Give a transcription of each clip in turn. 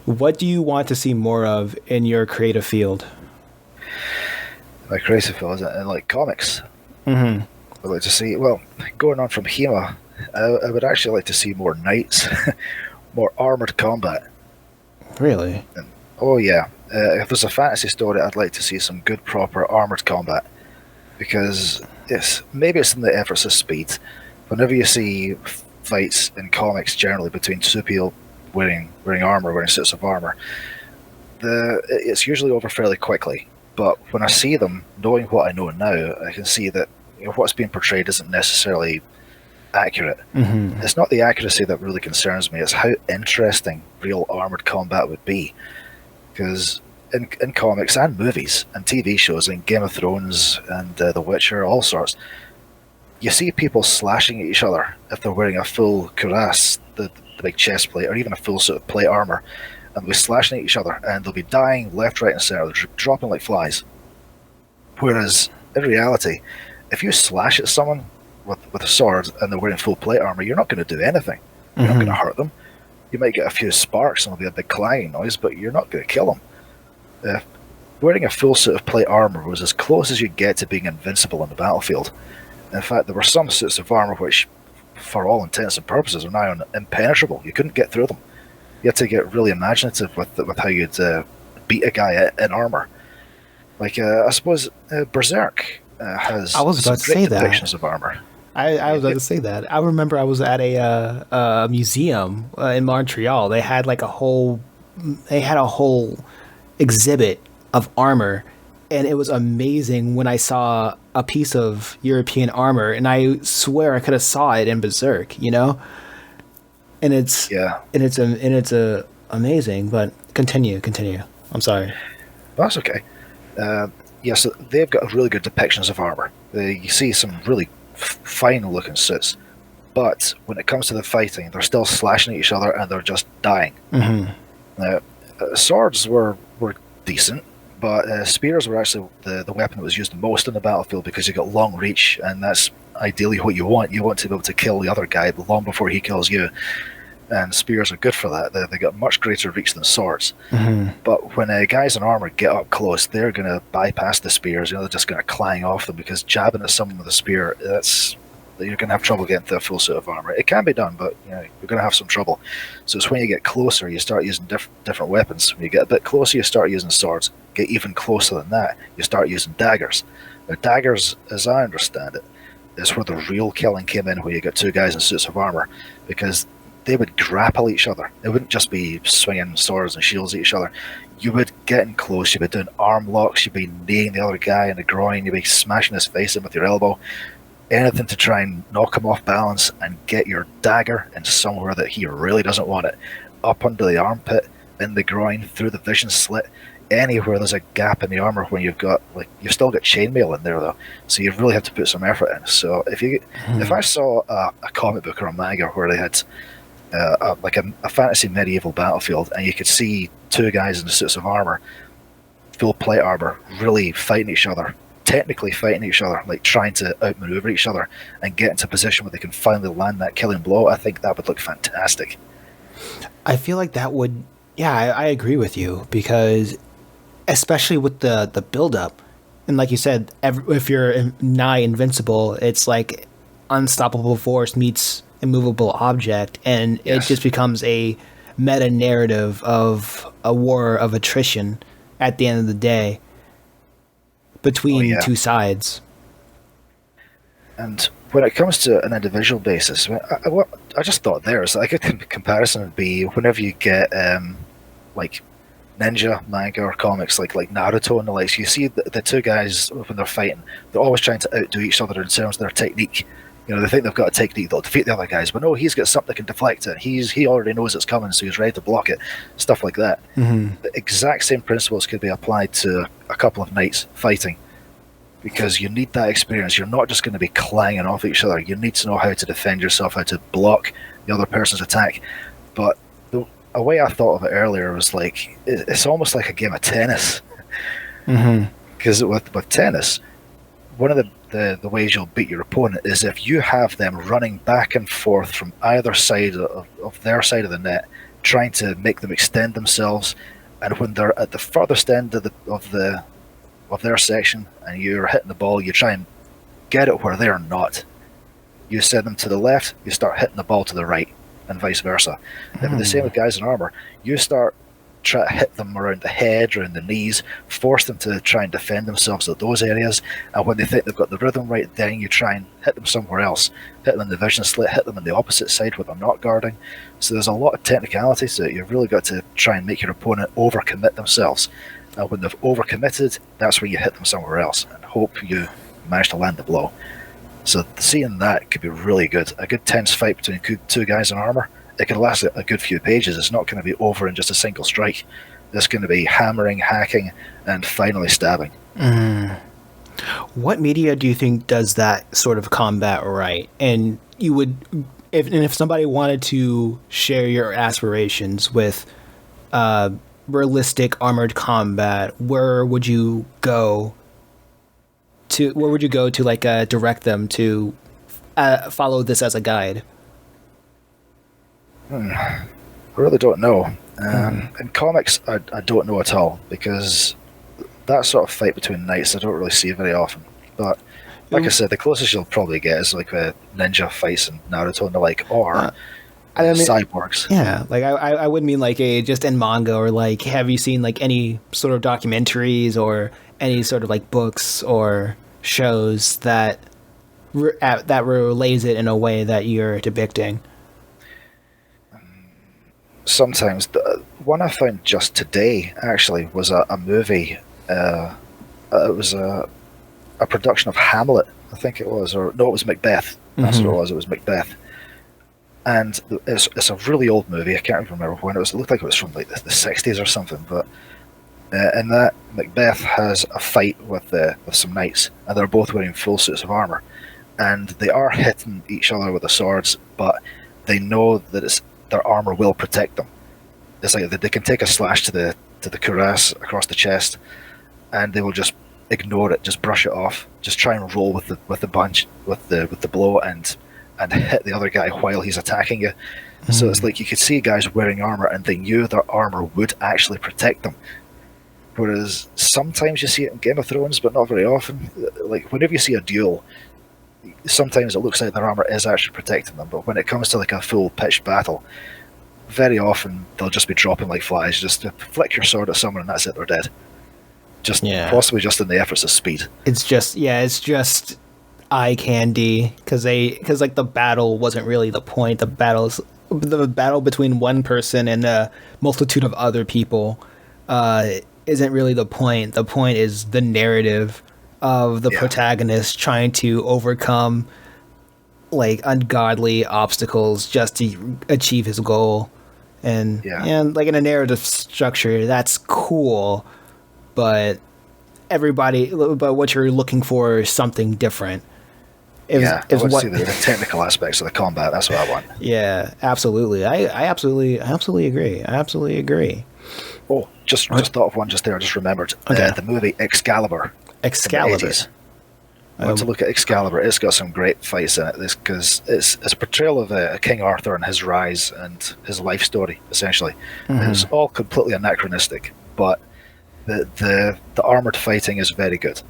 What do you want to see more of in your creative field? My creative field is in like comics. Mm-hmm. I'd like to see, well, going on from HEMA, I would actually like to see more knights, more armored combat. Really? And, oh yeah, if there's a fantasy story, I'd like to see some good proper armored combat because maybe it's in the efforts of speed. Whenever you see fights in comics, generally between two people wearing armor, wearing suits of armor, it's usually over fairly quickly. But when I see them, knowing what I know now, I can see that what's being portrayed isn't necessarily accurate. Mm-hmm. It's not the accuracy that really concerns me, it's how interesting real armored combat would be. Because in comics and movies and TV shows, like Game of Thrones and The Witcher, all sorts, you see people slashing at each other if they're wearing a full cuirass, the big chest plate, or even a full suit of plate armor, and they'll be slashing at each other, and they'll be dying left, right, and center, dropping like flies. Whereas in reality, if you slash at someone with a sword and they're wearing full plate armor, you're not going to do anything. You're not going to hurt them. You might get a few sparks and there'll be a big clanging noise, but you're not going to kill them. Wearing a full suit of plate armor was as close as you get to being invincible on the battlefield. In fact, there were some suits of armor which, for all intents and purposes, are now impenetrable. You couldn't get through them. You had to get really imaginative with how you'd beat a guy in armor. Like, I suppose Berserk has I was some about to great say that. depictions of armor. I was about to say that. I remember I was at a museum in Montreal. They had a whole exhibit of armor, and it was amazing when I saw a piece of European armor, and I swear I could have saw it in Berserk, you know. And it's Yeah, amazing. But continue. I'm sorry. that's okay. Yes, they've got really good depictions of armor. You see some really fine-looking suits, but when it comes to the fighting, they're still slashing at each other and they're just dying. Mm-hmm. Now, swords were decent, but spears were actually the weapon that was used most on the battlefield because you got long reach, and that's ideally what you want. You want to be able to kill the other guy long before he kills you, and spears are good for that. They got much greater reach than swords. Mm-hmm. But when guys in armor get up close, they're going to bypass the spears. They're just going to clang off them because jabbing at someone with a spear, you're going to have trouble getting to a full suit of armor. It can be done, but you're going to have some trouble. So it's when you get closer, you start using different weapons. When you get a bit closer, you start using swords. Get even closer than that, you start using daggers. Now, daggers, as I understand it, is where the real killing came in, where you got two guys in suits of armor, because they would grapple each other. It wouldn't just be swinging swords and shields at each other. You would get in close, you'd be doing arm locks, you'd be kneeing the other guy in the groin, you'd be smashing his face in with your elbow. Anything to try and knock him off balance and get your dagger in somewhere that he really doesn't want it. Up under the armpit, in the groin, through the vision slit, anywhere there's a gap in the armor when you've still got chainmail in there though, so you really have to put some effort in. So if I saw a comic book or a manga where they had like a fantasy medieval battlefield, and you could see two guys in suits of armor, full plate armor, really fighting each other, technically fighting each other, like trying to outmaneuver each other and get into a position where they can finally land that killing blow, I think that would look fantastic. I feel like that would, yeah, I agree with you, because especially with the build up, and like you said, if you're nigh invincible, it's like unstoppable force meets immovable object, and it Yes. just becomes a meta narrative of a war of attrition at the end of the day between Oh, yeah. two sides. And when it comes to an individual basis, what I just thought there is like a comparison would be whenever you get like ninja manga or comics like Naruto and the likes, you see the two guys when they're fighting, they're always trying to outdo each other in terms of their technique. They think they've got a technique that'll defeat the other guys, but no, he's got something that can deflect it. He already knows it's coming, so he's ready to block it. Stuff like that. Mm-hmm. The exact same principles could be applied to a couple of knights fighting, because you need that experience. You're not just going to be clanging off each other. You need to know how to defend yourself, how to block the other person's attack. But a way I thought of it earlier was like, it's almost like a game of tennis. Mm-hmm. Because with tennis, one of the ways you'll beat your opponent is if you have them running back and forth from either side of their side of the net trying to make them extend themselves. And when they're at the furthest end of their section, and you're hitting the ball, you try and get it where they're not. You send them to the left, you start hitting the ball to the right, and vice versa. And the same with guys in armor. You start try to hit them around the head, around the knees, force them to try and defend themselves at those areas. And when they think they've got the rhythm right, then you try and hit them somewhere else. Hit them in the vision slit, hit them on the opposite side where they're not guarding. So there's a lot of technicality, so you've really got to try and make your opponent overcommit themselves. And when they've overcommitted, that's when you hit them somewhere else and hope you manage to land the blow. So seeing that could be really good. A good tense fight between two guys in armor, it could last a good few pages. It's not going to be over in just a single strike. It's going to be hammering, hacking, and finally stabbing. What media do you think does that sort of combat right? And you would, if somebody wanted to share your aspirations with realistic armored combat, where would you go to? Where would you go to direct them to follow this as a guide? I really don't know. In comics, I don't know at all, because that sort of fight between knights I don't really see very often. But like I said, the closest you'll probably get is like ninja fights in Naruto and the like, or cyborgs. Yeah, like I would mean like just in manga, or like have you seen like any sort of documentaries or any sort of like books or shows that that relays it in a way that you're depicting? Sometimes. The one I found just today actually was a movie. It was a production of Hamlet, I think it was, or no, it was Macbeth. That's what it was. It was Macbeth, and it's a really old movie. I can't even remember when it was. It looked like it was from like the 60s or something. But in that, Macbeth has a fight with some knights, and they're both wearing full suits of armor, and they are hitting each other with the swords, but they know that their armor will protect them. It's like they can take a slash to the cuirass across the chest, and they will just ignore it, just brush it off, just try and roll with the bunch, with the blow, and hit the other guy while he's attacking you. So it's like you could see guys wearing armor, and they knew their armor would actually protect them. Whereas sometimes you see it in Game of Thrones, but not very often. Like whenever you see a duel, sometimes it looks like their armor is actually protecting them, but when it comes to like a full pitched battle, very often they'll just be dropping like flies. Just flick your sword at someone and that's it, they're dead. Possibly just in the efforts of speed. It's just eye candy, because like the battle wasn't really the point. The battle between one person and a multitude of other people isn't really the point. The point is the narrative of the protagonist trying to overcome like ungodly obstacles just to achieve his goal. And like in a narrative structure, that's cool, but what you're looking for is something different. I want to see the technical aspects of the combat. That's what I want. Yeah, absolutely. I absolutely agree. Oh, just thought of one just there. I just remembered. Okay. The movie Excalibur. I want to look at Excalibur. It's got some great fights in it. Because it's a portrayal of King Arthur and his rise and his life story, essentially. It's all completely anachronistic, but the armored fighting is very good.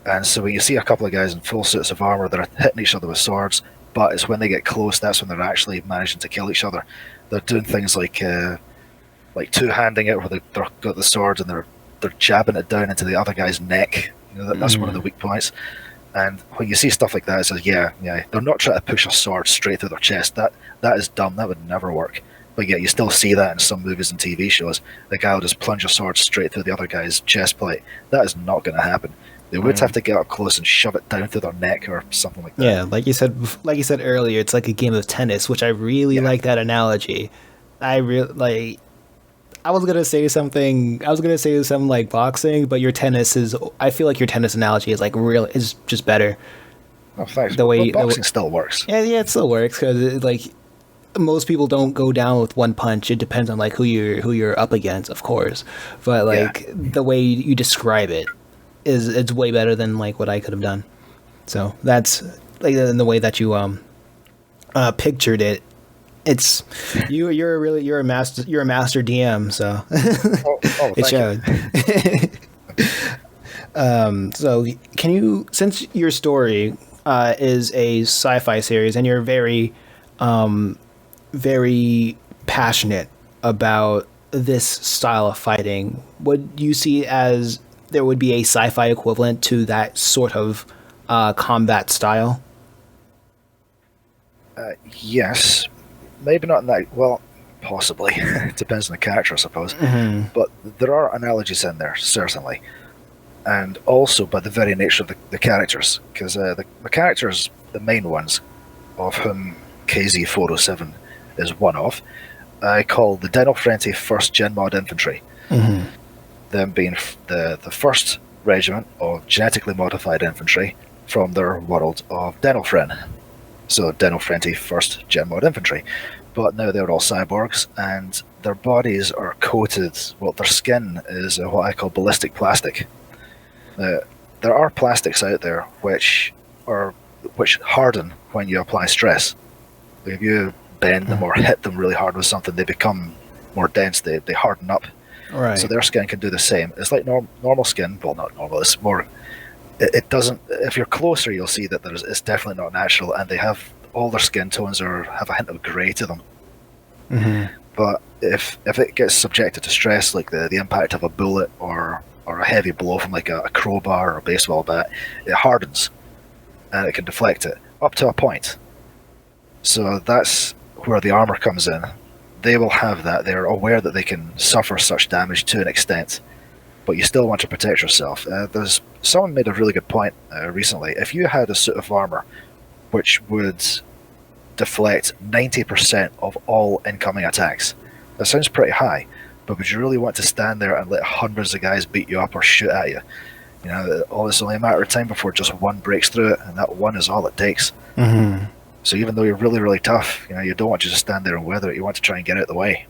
And so when you see a couple of guys in full suits of armor, they're hitting each other with swords, but it's when they get close, that's when they're actually managing to kill each other. They're doing things like two-handing it, where they've got the swords and they're jabbing it down into the other guy's neck. That's one of the weak points. And when you see stuff like that, it says, they're not trying to push a sword straight through their chest. That is dumb. That would never work. But yeah, you still see that in some movies and TV shows. The guy will just plunge a sword straight through the other guy's chest plate. That is not going to happen. They would have to get up close and shove it down through their neck or something like that. Yeah, like you said earlier, it's like a game of tennis, which I really like that analogy. I was gonna say something like boxing, but I feel like your tennis analogy is just better. Oh, thanks. Boxing still works. Yeah, it still works, because like most people don't go down with one punch. It depends on like who you're up against, of course. But like the way you describe it it's way better than like what I could have done. So that's like in the way that you pictured it. It's you're a master DM, so Oh, it thank you. showed. So can you, since your story is a sci-fi series and you're very passionate about this style of fighting, would you see as there would be a sci-fi equivalent to that sort of combat style? Yes, maybe not in that. Well, possibly. It depends on the character, I suppose. But there are analogies in there, certainly. And also by the very nature of the characters. Because the characters, the main ones, of whom KZ-407 is one of, I call the Dino Frenti 1st Gen Mod Infantry. Them being the first regiment of genetically modified infantry from their world of Denofren. So Dino Frenti 1st Gen Mod Infantry. But now they're all cyborgs, and their bodies are coated, well, their skin is what I call ballistic plastic. Uh, there are plastics out there which harden when you apply stress. Like if you bend them or hit them really hard with something, they become more dense, they harden up. So Right. their skin can do the same. It's like normal skin. Well, not normal. It's more. It doesn't. If you're closer, you'll see that it's definitely not natural, and they have all their skin tones have a hint of grey to them. But if it gets subjected to stress, like the impact of a bullet or a heavy blow from like a crowbar or a baseball bat, it hardens and it can deflect it up to a point. So that's where the armor comes in. They will have that. They're aware that they can suffer such damage to an extent, but you still want to protect yourself. There's someone made a really good point recently. If you had a suit of armor which would deflect 90% of all incoming attacks, that sounds pretty high, but would you really want to stand there and let hundreds of guys beat you up or shoot at you? You know, all it's only a matter of time before just one breaks through it, and that one is all it takes. So even though you're really, really tough, you know, you don't want to just stand there and weather it. You want to try and get out of the way.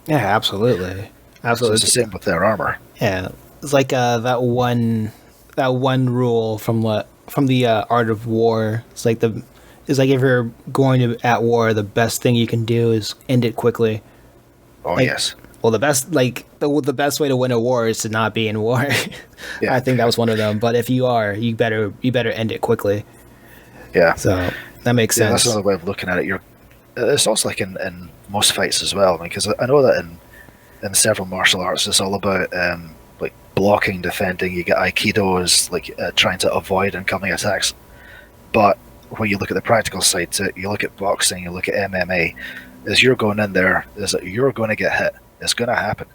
Yeah, absolutely. So it's the Absolutely. same with their armor. Yeah, it's like that one rule from the Art of War. It's like if you're going to at war, the best thing you can do is end it quickly. Oh Like, yes, well, the best way to win a war is to not be in war. yeah, I think that was one of them. But if you are, you better end it quickly. yeah, So that makes yeah. That's sense. another way of looking at it. It's also like in most fights as well. Because I know that in several martial arts, it's all about like blocking, defending. You get Aikido as like trying to avoid incoming attacks. But when you look at the practical side to it, you look at boxing, you look at MMA, as you're going in there, is that you're going to get hit. It's going to happen.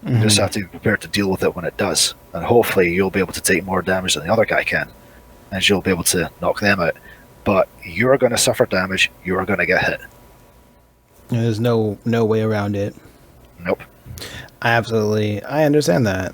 You just have to be prepared to deal with it when it does. And hopefully you'll be able to take more damage than the other guy can. And you'll be able to knock them out. But you're going to suffer damage, you're going to get hit. There's no way around it. Nope. I understand that.